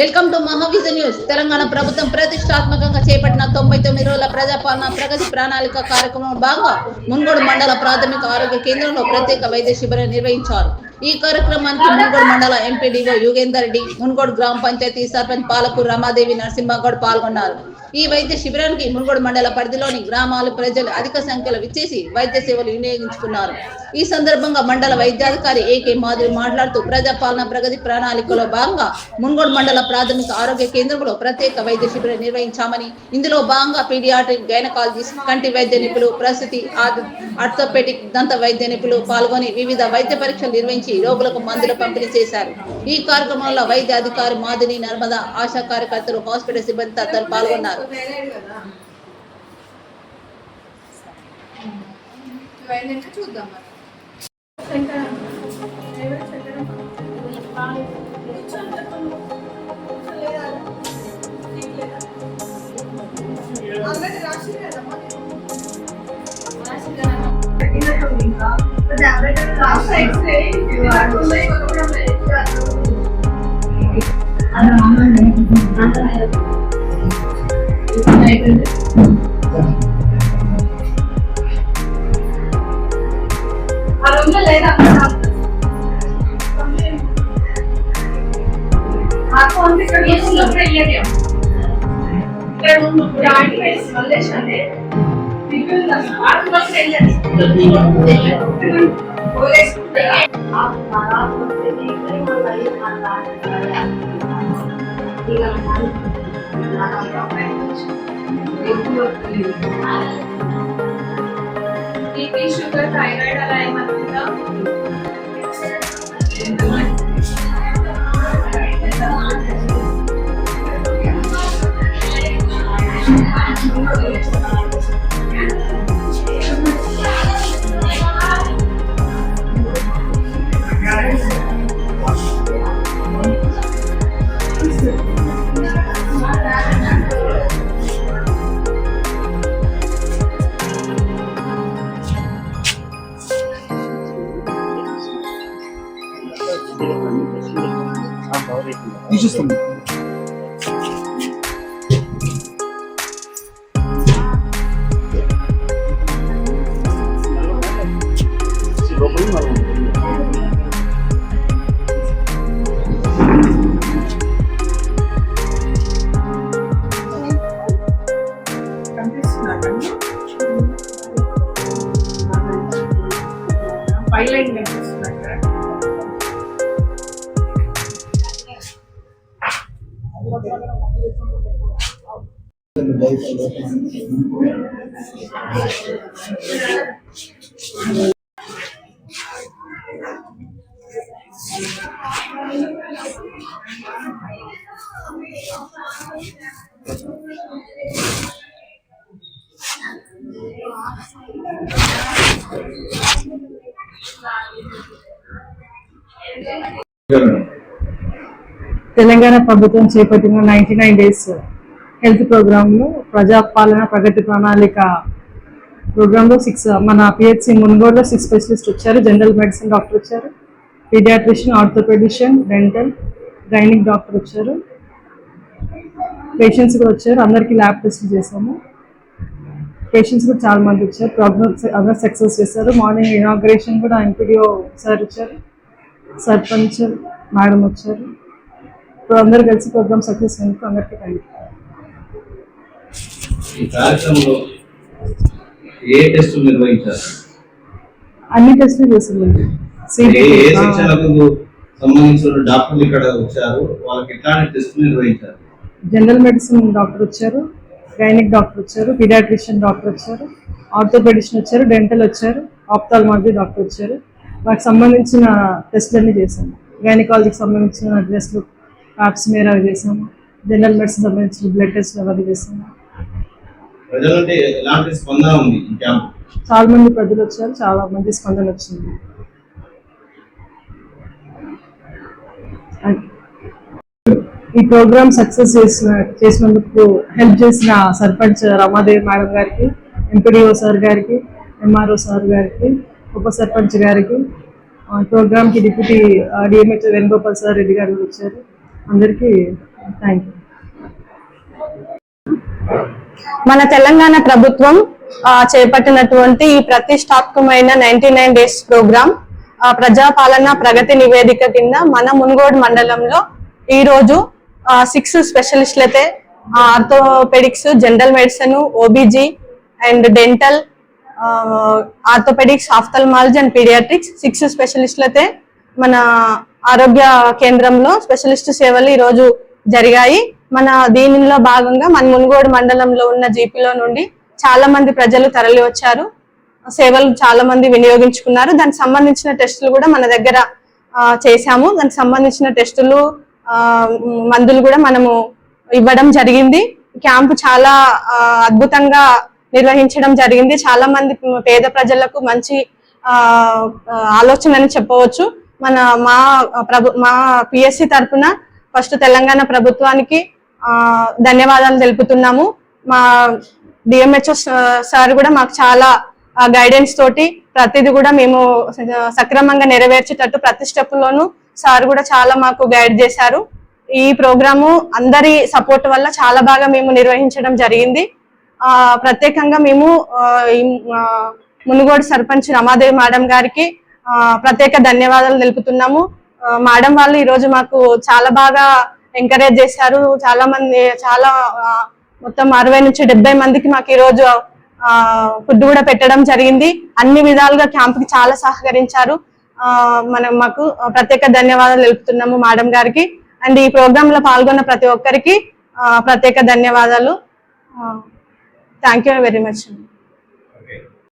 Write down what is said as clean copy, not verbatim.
Welcome to Mahavision news. Telangana ప్రభుత్వం ప్రతిష్టాత్మకంగా చేపట్టిన 99 రోజుల ప్రజాపాలన ప్రగతి ప్రణాళిక కార్యక్రమం భాగంగా మున్గోడు మండల ప్రాథమిక ఆరోగ్య కేంద్రంలో ప్రత్యేక వైద్య శిబిరం నిర్వహించారు. ఈ కార్యక్రమానికి మున్గోడు మండల ఎంపీడీఓ యుగేందర్ రెడ్డి, మున్గోడు గ్రామ పంచాయతీ సర్పంచ్ పాలకూరు రమాదేవి నరసింహగౌడ్ పాల్గొన్నారు. ఈ వైద్య శిబిరానికి మున్గోడు మండల పరిధిలోని గ్రామాల ప్రజలు అధిక సంఖ్యలో విచ్చేసి వైద్య సేవలు వినియోగించుకున్నారు. ఈ సందర్భంగా మండల వైద్యాధికారి ఏకే మాధురి మాట్లాడుతూ ప్రజాపాలన ప్రగతి ప్రణాళికలో భాగంగా మున్గోడు మండల ప్రాథమిక ఆరోగ్య కేంద్రంలో ప్రత్యేక వైద్య శిబిరం నిర్వహించామని, ఇందులో భాగంగా పీడియాట్రిక్, గైనకాలజిస్ట్, కంటి వైద్య నిపుణులు, ప్రసూతి, ఆర్థోపెడిక్, దంత వైద్య నిపుణులు పాల్గొని వివిధ వైద్య పరీక్షలు నిర్వహించి రోగులకు మందులు పంపిణీ చేశారు. ఈ కార్యక్రమంలో వైద్య అధికారి మాధుని, నర్మద, ఆశా కార్యకర్తలు, హాస్పిటల్ సిబ్బంది తదితరులు పాల్గొన్నారు. షుగర్, థైరాయిడ్ అలా ఏమన్నా తీసేస్తుంది. తెలంగాణ ప్రభుత్వం చేపట్టిన 99 డేస్ హెల్త్ ప్రోగ్రాంలో ప్రజాపాలన ప్రగతి ప్రణాళిక ప్రోగ్రాంలో మన పిహెచ్సి మున్గోడులో 6 స్పెషలిస్ట్ వచ్చారు. జనరల్ మెడిసిన్ డాక్టర్ వచ్చారు, paediatrician, orthopaedician, dental, gynaec doctor వచ్చారు, పేషెంట్స్ కూడా వచ్చారు. అందరికీ ల్యాబ్ టెస్ట్ చేసాము. పేషెంట్స్ కూడా చాలా మంది వచ్చారు. ప్రోగ్రామ్ అందరూ సక్సెస్ చేశారు. మార్నింగ్ ఇనాగ్రేషన్ కూడా ఎంపీడీఓ సార్ వచ్చారు, సర్పంచ్ మేడం వచ్చారు. ఇప్పుడు అందరూ కలిసి ప్రోగ్రామ్ సక్సెస్ అయినందుకు అందరికీ థ్యాంక్ యూ. అన్ని టెస్టులు చేసింది. జనరల్ మెడిసిన్ డాక్టర్ వచ్చారు, గైనిక్ డాక్టర్ వచ్చారు, పీడియాట్రిషియన్ డాక్టర్ వచ్చారు, ఆర్థోపెడిషన్ వచ్చారు, డెంటల్ వచ్చారు, ఆప్థాల్మాలజీ డాక్టర్ వచ్చారు. వాటికి సంబంధించిన టెస్టులన్నీ చేశాము. గైనకాలజీకి సంబంధించిన టెస్టులు, ప్యాప్స్మియర్ అవి చేసాము. జనరల్ మెడిసిన్ సంబంధించిన బ్లడ్ టెస్ట్ అవన్నీ చేసాము. చాలా మంది ప్రజలు వచ్చారు, చాలా మంది స్పందన వచ్చింది. ఈ ప్రోగ్రామ్ సక్సెస్ చేసినందుకు హెల్ప్ చేసిన సర్పంచ్ రమాదేవి మేడం గారికి, ఎంపీడీఓ సార్ గారికి, ఎంఆర్ఓ సార్ గారికి, ఉప సర్పంచ్ గారికి, ప్రోగ్రామ్కి deputy DMH Venugopal sir Reddy గారు వచ్చారు. అందరికీ థ్యాంక్ యూ. మన తెలంగాణ ప్రభుత్వం చేపట్టినటువంటి ఈ ప్రతిష్టాత్మకమైన 99 డేస్ ప్రోగ్రామ్ ప్రజాపాలన ప్రగతి నివేదిక కింద మన మున్గోడ్ మండలంలో ఈ రోజు 6 స్పెషలిస్టులైతే orthopaedics, general medicine, OBG and dental, orthopaedics, ophthalmology and paediatrics 6 స్పెషలిస్టులైతే మన ఆరోగ్య కేంద్రంలో స్పెషలిస్ట్ సేవలు ఈ రోజు జరిగాయి. మన దీనిలో భాగంగా మన మున్గోడు మండలంలో ఉన్న జీపీలో నుండి చాలా మంది ప్రజలు తరలి వచ్చారు, సేవలు చాలా మంది వినియోగించుకున్నారు. దానికి సంబంధించిన టెస్టులు కూడా మన దగ్గర చేశాము. దానికి సంబంధించిన టెస్టులు, మందులు కూడా మనము ఇవ్వడం జరిగింది. క్యాంపు చాలా అద్భుతంగా నిర్వహించడం జరిగింది. చాలా మంది పేద ప్రజలకు మంచి ఆలోచన అని చెప్పవచ్చు. మా పిఎస్సి తరఫున ఫస్ట్ తెలంగాణ ప్రభుత్వానికి ధన్యవాదాలు తెలుపుతున్నాము. మా డిఎంహెచ్ఓ సార్ కూడా మాకు చాలా గైడెన్స్ తోటి ప్రతిదీ కూడా మేము సక్రమంగా నెరవేర్చేటట్టు ప్రతి స్టెప్ లోనూ సార్ కూడా చాలా మాకు గైడ్ చేశారు. ఈ ప్రోగ్రాము అందరి సపోర్ట్ వల్ల చాలా బాగా మేము నిర్వహించడం జరిగింది. ప్రత్యేకంగా మేము మునుగోడు సర్పంచ్ రమాదేవి మేడం గారికి ప్రత్యేక ధన్యవాదాలు తెలుపుతున్నాము. మేడం వాళ్ళు ఈ రోజు మాకు చాలా బాగా ఎంకరేజ్ చేశారు. చాలా మొత్తం 60 నుంచి 70 మందికి మాకు ఈ రోజు ఫుడ్ కూడా పెట్టడం జరిగింది. అన్ని విధాలుగా క్యాంప్కి చాలా సహకరించారు. మాకు ప్రత్యేక ధన్యవాదాలు తెలుపుతున్నాము మేడం గారికి. అండ్ ఈ ప్రోగ్రామ్ లో పాల్గొన్న ప్రతి ఒక్కరికి ప్రత్యేక ధన్యవాదాలు. Thank you very much.